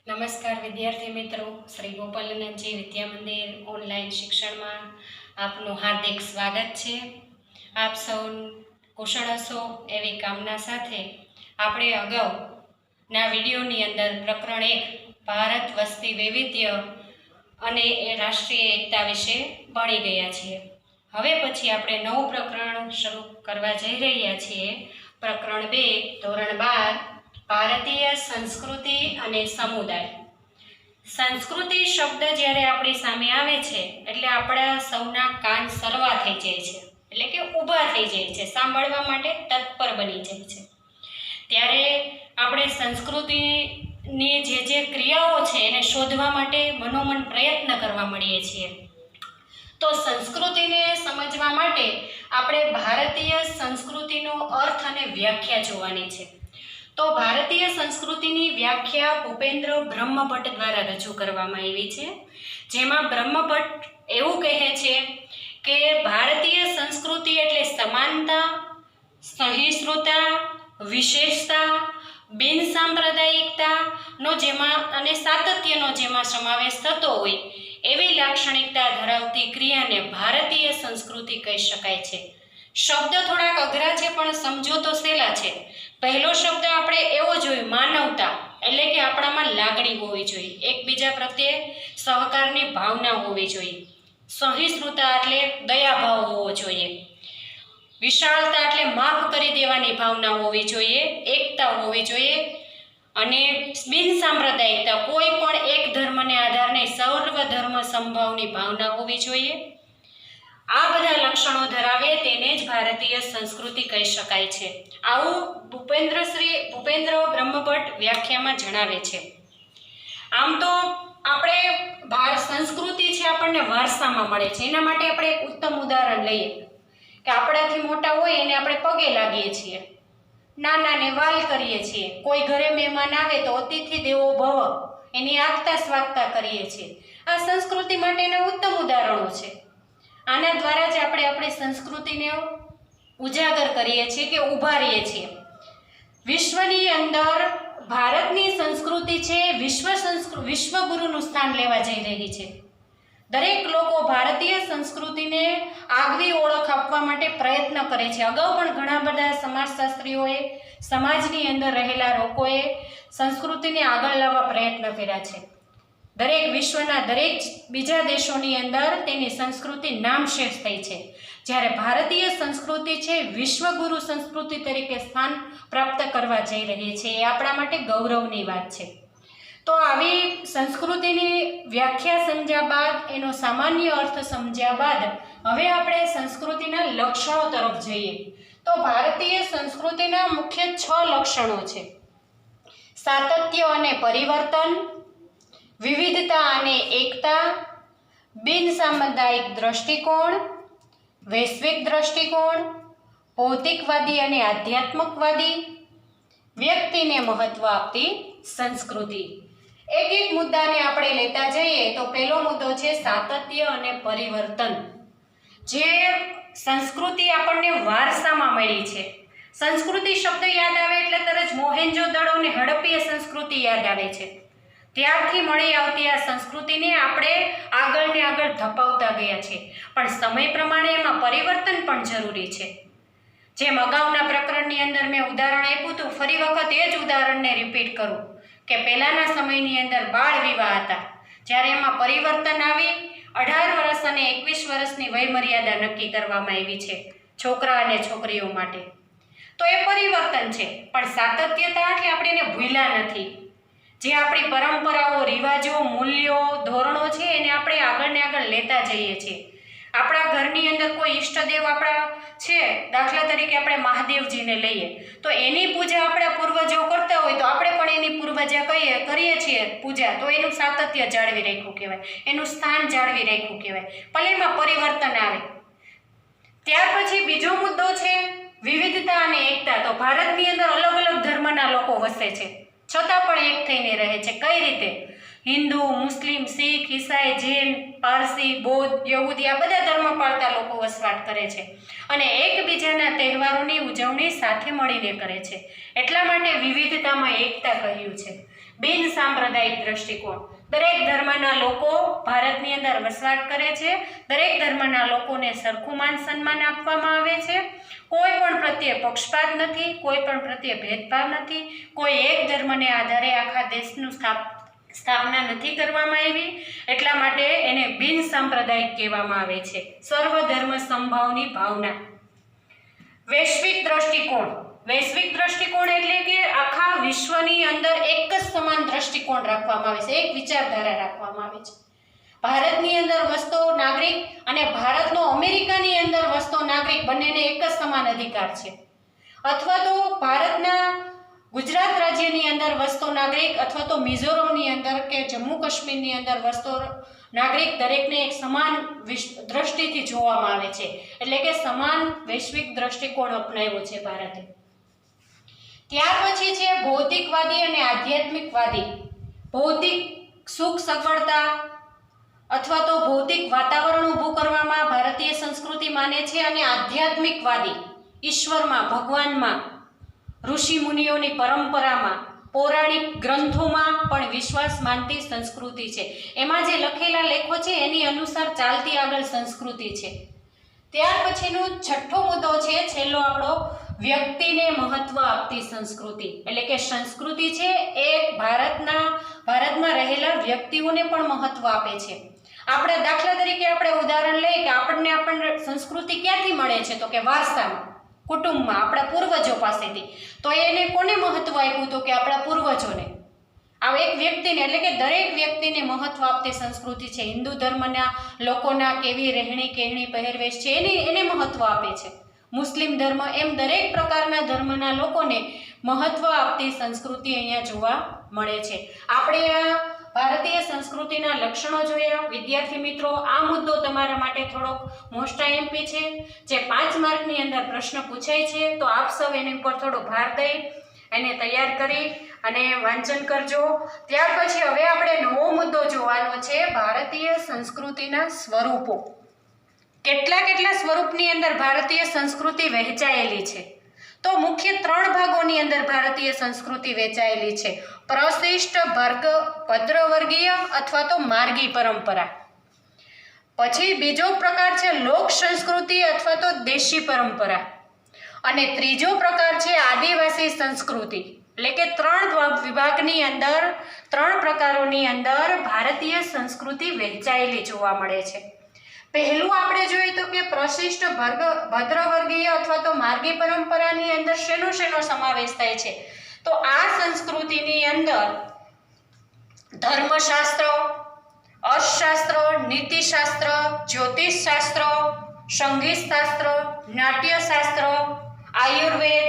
નમસ્કાર વિદ્યાર્થી મિત્રો, શ્રી ગોપાલનંદજી વિદ્યા મંદિર ઓનલાઈન શિક્ષણમાં આપનું હાર્દિક સ્વાગત છે. આપ સૌ કુશળ હશો એવી કામના સાથે આપણે અગાઉના વિડીયોની અંદર પ્રકરણ 1 ભારત વસ્તી વૈવિધ્ય અને એ રાષ્ટ્રીય એકતા વિશે ભણી ગયા છીએ. હવે પછી આપણે નવું પ્રકરણ શરૂ કરવા જઈ રહ્યા છીએ. પ્રકરણ 2 ધોરણ 12 ભારતીય સંસ્કૃતિ અને સમુદાય. સંસ્કૃતિ શબ્દ જ્યારે આપણી સામે આવે છે એટલે આપણા સૌના કાન સરવા થઈ જાય છે, એટલે કે ઊભા થઈ જાય છે, સાંભળવા માટે તત્પર બની જાય છે. ત્યારે આપણે સંસ્કૃતિની જે ક્રિયાઓ છે એને શોધવા માટે મનોમન પ્રયત્ન કરવા મળીએ છીએ. તો સંસ્કૃતિને સમજવા માટે આપણે ભારતીય સંસ્કૃતિનો અર્થ અને વ્યાખ્યા જોવાની છે. તો ભારતીય સંસ્કૃતિની વ્યાખ્યા ભૂપેન્દ્ર બ્રહ્મભટ્ટ દ્વારા રજૂ કરવામાં આવી છે, જેમાં બ્રહ્મભટ્ટ એવું કહે છે કે ભારતીય સંસ્કૃતિ એટલે સમાનતા, સહિષ્ણુતા, વિશેષતા, બિનસાંપ્રદાયિકતાનો જેમાં અને સાતત્યનો જેમાં સમાવેશ થતો હોય એવી લાક્ષણિકતા ધરાવતી ક્રિયાને ભારતીય સંસ્કૃતિ કહી શકાય છે. શબ્દ થોડાક અઘરા છે પણ સમજો તો સહેલા છે. પહેલો શબ્દ આપણે એવો જોયો માનવતા, એટલે કે આપણામાં લાગણી હોવી જોઈએ, એકબીજા પ્રત્યે સહકારની ભાવના હોવી જોઈએ. સહિષ્ણુતા એટલે દયાભાવ હોવો જોઈએ. વિશાળતા એટલે માફ કરી દેવાની ભાવના હોવી જોઈએ, એકતા હોવી જોઈએ. અને બિનસાંપ્રદાયિકતા, કોઈ પણ એક ધર્મને આધાર નહીં, સર્વ ધર્મ સંભાવની ભાવના હોવી જોઈએ. આ બધા લક્ષણો ધરાવે તેને જ ભારતીય સંસ્કૃતિ કહી શકાય છે. આવું ભૂપેન્દ્ર બ્રહ્મભટ્ટ વ્યાખ્યામાં જણાવે છે. આમ તો આપણે સંસ્કૃતિ છે આપણને વારસામાં મળે છે. એના માટે આપણે એક ઉત્તમ ઉદાહરણ લઈએ કે આપણાથી મોટા હોય એને આપણે પગે લાગીએ છીએ, નાનાને વાલ કરીએ છીએ. કોઈ ઘરે મહેમાન આવે તો અતિથિ દેવો ભવ, એની આગતા સ્વાગતા કરીએ છીએ. આ સંસ્કૃતિ માટેના ઉત્તમ ઉદાહરણો છે. આના દ્વારા જ આપણે આપણી સંસ્કૃતિને ઉજાગર કરીએ છીએ કે ઉભારીએ છીએ. વિશ્વની અંદર ભારતની સંસ્કૃતિ છે વિશ્વગુરુનું સ્થાન લેવા જઈ રહી છે. દરેક લોકો ભારતીય સંસ્કૃતિને આગવી ઓળખ આપવા માટે પ્રયત્ન કરે છે. અગાઉ પણ ઘણા બધા સમાજશાસ્ત્રીઓએ, સમાજની અંદર રહેલા લોકોએ સંસ્કૃતિને આગળ લાવવા પ્રયત્ન કર્યા છે. દરેક વિશ્વના દરેક બીજા દેશોની અંદર તેની સંસ્કૃતિ નામશેષ થઈ છે. જ્યારે ભારતીય સંસ્કૃતિ છે વિશ્વગુરુ સંસ્કૃતિ તરીકે સ્થાન પ્રાપ્ત કરવા જઈ રહી છે. એ આપણા માટે ગૌરવની વાત છે. તો આવી સંસ્કૃતિની વ્યાખ્યા સમજ્યા બાદ, એનો સામાન્ય અર્થ સમજ્યા બાદ હવે આપણે સંસ્કૃતિના લક્ષણો તરફ જઈએ. તો ભારતીય સંસ્કૃતિના મુખ્ય 6 લક્ષણો છે: સાતત્ય અને પરિવર્તન, વિવિધતા અને એકતા, બિનસાંપ્રદાયિક દ્રષ્ટિકોણ, વૈશ્વિક દ્રષ્ટિકોણ, ભૌતિકવાદી અને આધ્યાત્મકવાદી, વ્યક્તિને મહત્વ આપતી સંસ્કૃતિ. એક એક મુદ્દાને આપણે લેતા જઈએ તો પહેલો મુદ્દો છે સાતત્ય અને પરિવર્તન. જે સંસ્કૃતિ આપણને વારસામાં મળી છે. સંસ્કૃતિ શબ્દ યાદ આવે એટલે તરત મોહેન્જો-દડો અને હડપ્પીય સંસ્કૃતિ યાદ આવે છે. ત્યારથી મળી આવતી આ સંસ્કૃતિને આપણે આગળ ને આગળ ધપાવતા ગયા છે. પણ સમય પ્રમાણે એમાં પરિવર્તન પણ જરૂરી છે. જેમ અગાઉના પ્રકરણની અંદર મેં ઉદાહરણ આપ્યું હતું, ફરી વખત એ જ ઉદાહરણને રિપીટ કરું કે પહેલાના સમયની અંદર બાળ વિવાહ હતા. જ્યારે એમાં પરિવર્તન આવી 18 વર્ષ અને 21 વર્ષની વયમર્યાદા નક્કી કરવામાં આવી છે છોકરા અને છોકરીઓ માટે. તો એ પરિવર્તન છે, પણ સાતત્યતા એટલે આપણે એને ભૂલ્યા નથી. જે આપણી પરંપરાઓ, રિવાજો, મૂલ્યો, ધોરણો છે એને આપણે આગળ ને આગળ લેતા જઈએ છીએ. આપણા ઘરની અંદર કોઈ ઈષ્ટદેવ આપણા છે, દાખલા તરીકે આપણે મહાદેવજીને લઈએ તો એની પૂજા આપણા પૂર્વજો કરતા હોય તો આપણે પણ એની પૂર્વજા કરીએ છીએ પૂજા, તો એનું સાતત્ય જાળવી રાખ્યું કહેવાય, એનું સ્થાન જાળવી રાખ્યું કહેવાય. પણ એમાં પરિવર્તન આવે. ત્યાર પછી બીજો મુદ્દો છે વિવિધતા અને એકતા. તો ભારતની અંદર અલગ અલગ ધર્મના લોકો વસે છે, છતાં પણ એક થઈને રહે છે. કઈ રીતે? હિન્દુ, મુસ્લિમ, શીખ, ઈસાઈ, જૈન, પારસી, બૌદ્ધ, યહૂદી આ બધા ધર્મ પાળતા લોકો વસવાટ કરે છે અને એકબીજાના તહેવારોની ઉજવણી સાથે મળીને કરે છે. એટલા માટે વિવિધતામાં એકતા કહ્યું છે. બિન સાંપ્રદાયિક દ્રષ્ટિકોણ, દરેક ધર્મના લોકો ભારતની અંદર વસવાટ કરે છે, દરેક ધર્મના લોકોને સરખું માન સન્માન આપવામાં આવે છે, કોઈ પણ પ્રત્યે પક્ષપાત નથી, કોઈ પણ પ્રત્યે ભેદભાવ નથી, કોઈ એક ધર્મને આધારે આખા દેશનું સ્થાપના નથી કરવામાં આવી, એટલા માટે એને બિન સાંપ્રદાયિક કહેવામાં આવે છે. સર્વધર્મ સમભાવની ભાવના. વૈશ્વિક દ્રષ્ટિકોણ. વૈશ્વિક દ્રષ્ટિકોણ એટલે કે આખા વિશ્વની અંદર એક જ સમાન દ્રષ્ટિકોણ રાખવામાં આવે છે, એક વિચારધારા રાખવામાં આવે છે. ભારતની અંદર વસતો નાગરિક અને ભારતનો અમેરિકાની અંદર વસતો નાગરિક બંનેને એક જ સમાન અધિકાર છે, અથવા તો ભારતના ગુજરાત રાજ્યની અંદર વસતો નાગરિક અથવા તો મિઝોરમની અંદર કે જમ્મુ કાશ્મીરની અંદર વસતો નાગરિક દરેકને એક સમાન દ્રષ્ટિથી જોવામાં આવે છે, એટલે કે સમાન વૈશ્વિક દ્રષ્ટિકોણ અપનાવ્યો છે ભારતે. ત્યાર પછી છે ભૌતિકવાદી અને આધ્યાત્મિકવાદી. ભૌતિક સુખ સગવડતા અથવા તો ભૌતિક વાતાવરણ ઊભું કરવામાં ભારતીય સંસ્કૃતિ માને છે, અને આધ્યાત્મિકવાદી ઈશ્વરમાં, ભગવાનમાં, ઋષિ મુનિઓની પરંપરામાં, પૌરાણિક ગ્રંથોમાં પણ વિશ્વાસ માનતી સંસ્કૃતિ છે. એમાં જે લખેલા લેખો છે એની અનુસાર ચાલતી આગળ સંસ્કૃતિ છે. ત્યાર પછીનો છઠ્ઠો મુદ્દો છે, છેલ્લો આપણો, વ્યક્તિને મહત્વ આપતી સંસ્કૃતિ. એટલે કે સંસ્કૃતિ છે એ ભારતમાં રહેલા વ્યક્તિઓને પણ મહત્વ આપે છે. આપણે દાખલા તરીકે આપણે ઉદાહરણ લઈએ કે આપણને સંસ્કૃતિ ક્યાંથી મળે છે, તો કે વારસામાં, કુટુંબમાં, આપણા પૂર્વજો પાસેથી. તો એને કોને મહત્વ આપ્યું, તો કે આપણા પૂર્વજોને. આ એક વ્યક્તિને એટલે કે દરેક વ્યક્તિને મહત્વ આપતી સંસ્કૃતિ છે. હિન્દુ ધર્મના લોકોના કેવી રહેણી કહેણી પહેરવેશ છે એને મહત્વ આપે છે. મુસ્લિમ ધર્મ, એમ દરેક પ્રકારના ધર્મના લોકોને મહત્વ આપતી સંસ્કૃતિ અહીંયા જોવા મળે છે. આપણે આ ભારતીય સંસ્કૃતિના લક્ષણો જોયા. વિદ્યાર્થી મિત્રો, આ મુદ્દો તમારા માટે થોડોક મોસ્ટ આઈએમપી છે, જે 5 માર્કની અંદર પ્રશ્ન પૂછાય છે, તો આપ સૌ એની ઉપર થોડો ભાર દઈ એને તૈયાર કરી અને વાંચન કરજો. ત્યાર પછી હવે આપણે નવો મુદ્દો જોવાનો છે, ભારતીય સંસ્કૃતિના સ્વરૂપો. કેટલા સ્વરૂપની અંદર ભારતીય સંસ્કૃતિ વહેંચાયેલી છે, તો મુખ્ય 3 ભાગોની અંદર ભારતીય સંસ્કૃતિ વહેંચાયેલી છે. પ્રશિષ્ટ ભદ્રવર્ગીય અથવા તો માર્ગી પરંપરા. પછી બીજો પ્રકાર છે લોક સંસ્કૃતિ અથવા તો દેશી પરંપરા, અને ત્રીજો પ્રકાર છે આદિવાસી સંસ્કૃતિ. એટલે કે 3 વિભાગની અંદર, 3 પ્રકારોની અંદર ભારતીય સંસ્કૃતિ વહેંચાયેલી જોવા મળે છે. પહેલું આપણે જોઈએ તો કે પ્રશિષ્ટ ભદ્રવર્ગીય અથવા તો માર્ગી પરંપરાની અંદર શેનો સમાવેશ થાય છે, તો આ સંસ્કૃતિની અંદર ધર્મશાસ્ત્ર, અર્થશાસ્ત્ર, નીતિશાસ્ત્ર, જ્યોતિષશાસ્ત્ર, સંગીતશાસ્ત્ર, નાટ્યશાસ્ત્ર, આયુર્વેદ,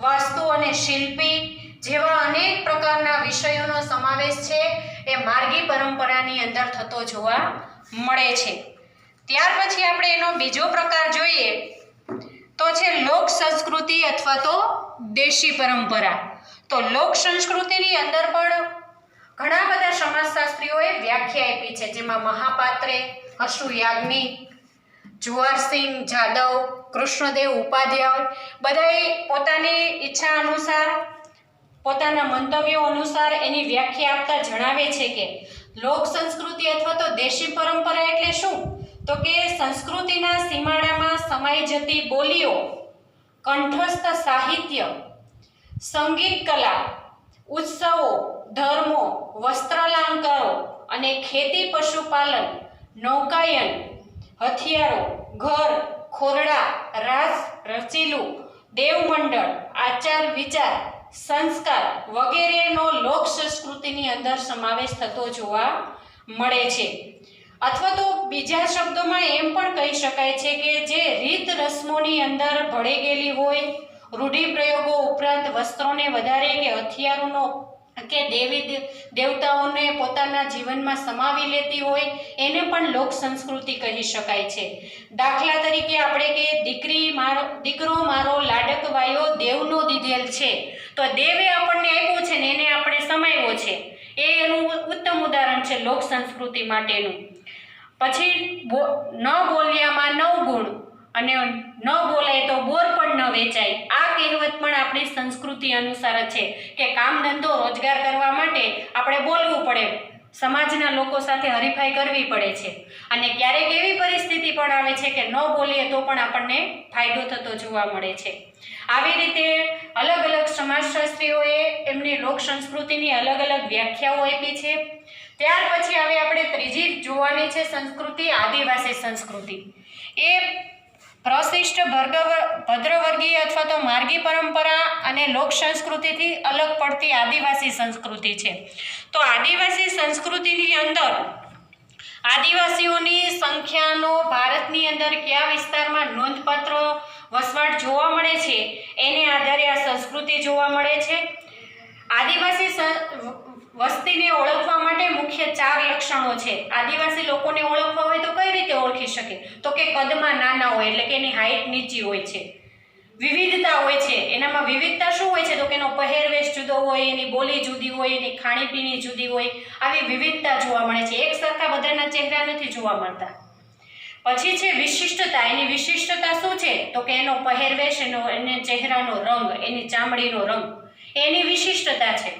વાસ્તુ અને શિલ્પી જેવા અનેક પ્રકારના વિષયોનો સમાવેશ છે એ માર્ગી પરંપરાની અંદર થતો જોવા મળે છે. ત્યાર પછી આપણે એનો બીજો પ્રકાર જોઈએ તો છે લોક સંસ્કૃતિ અથવા તો દેશી પરંપરા. તો લોક સંસ્કૃતિની અંદર પણ ઘણા બધા સમાજશાસ્ત્રીઓએ વ્યાખ્યા આપી છે, જેમાં મહાપાત્રે, અશુ યાજ્ઞિક, જુવારસિંહ જાદવ, કૃષ્ણદેવ ઉપાધ્યાય બધાએ પોતાની ઈચ્છા અનુસાર, પોતાના મંતવ્યો અનુસાર એની વ્યાખ્યા આપતા જણાવે છે કે લોક સંસ્કૃતિ અથવા તો દેશી પરંપરા એટલે શું, તો કે સંસ્કૃતિના સીમાડામાં સમાઈ જતી બોલીઓ, કંઠસ્થ સાહિત્ય, સંગીત કલા, ઉત્સવો, ધર્મો, વસ્ત્રાલંકારો અને ખેતી પશુપાલન, નૌકાયન, હથિયારો, ઘર, ખોરડા, રાસ રચીલું, દેવમંડળ, આચાર વિચાર, સંસ્કાર વગેરેનો લોક સંસ્કૃતિની અંદર સમાવેશ થતો જોવા મળે છે. અથવા તો બીજા શબ્દોમાં એમ પણ કહી શકાય છે કે જે રીત રસ્મોની અંદર ભળી ગયેલી હોય, રૂઢિપ્રયોગો ઉપરાંત વસ્ત્રોને વધારે કે હથિયારોનો કે દેવી દેવતાઓને પોતાના જીવનમાં સમાવી લેતી હોય, એને પણ લોક સંસ્કૃતિ કહી શકાય છે. દાખલા તરીકે આપણે કે દીકરો મારો લાડકવાયો દેવનો દીધેલ છે, તો દેવે આપણને આપ્યું છે ને એને આપણે સમાવ્યો છે, એ એનું ઉત્તમ ઉદાહરણ છે લોક સંસ્કૃતિ માટેનું. પછી ન બોલ્યામાં 9 ગુણ, અને ન બોલાય તો બોર પણ ન વેચાય. આ કહેવત પણ આપણી સંસ્કૃતિ અનુસાર છે કે કામ ધંધો રોજગાર કરવા માટે આપણે બોલવું પડે, સમાજના લોકો સાથે હરીફાઈ કરવી પડે છે. અને ક્યારેક એવી પરિસ્થિતિ પણ આવે છે કે ન બોલીએ તો પણ આપણને ફાયદો થતો જોવા મળે છે. આવી રીતે અલગ અલગ સમાજશાસ્ત્રીઓએ એમની લોક સંસ્કૃતિની અલગ અલગ વ્યાખ્યાઓ આપી છે. ત્યાર પછી હવે આપણે ત્રીજી જોવાની છે સંસ્કૃતિ, આદિવાસી સંસ્કૃતિ. એ પ્રશિષ્ટ ભદ્રવર્ગીય અથવા તો માર્ગી પરંપરા અને લોક સંસ્કૃતિથી અલગ પડતી આદિવાસી સંસ્કૃતિ છે. તો આદિવાસી સંસ્કૃતિની અંદર આદિવાસીઓની સંખ્યાનો ભારતની અંદર કયા વિસ્તારમાં નોંધપાત્ર વસવાટ જોવા મળે છે એને આધારે આ સંસ્કૃતિ જોવા મળે છે. આદિવાસી વસ્તીને ઓળખવા માટે મુખ્ય 4 લક્ષણો છે. આદિવાસી લોકોને ઓળખવા હોય તો કઈ રીતે ઓળખી શકે? તો કે કદમાં નાના હોય, એટલે કે એની હાઈટ નીચી હોય છે. વિવિધતા હોય છે. એનામાં વિવિધતા શું હોય છે? તો કે એનો પહેરવેશ જુદો હોય, એની બોલી જુદી હોય, એની ખાણીપીણી જુદી હોય. આવી વિવિધતા જોવા મળે છે. એક સરખા બધાના ચહેરા નથી જોવા મળતા. પછી છે વિશિષ્ટતા. એની વિશિષ્ટતા શું છે? તો કે એનો પહેરવેશ, એને ચહેરાનો રંગ, એની ચામડીનો રંગ, એની વિશિષ્ટતા છે.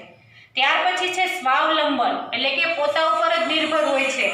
ત્યાર પછી છે સ્વાવલંબન, એટલે કે પોતા ઉપર જ નિર્ભર હોય છે.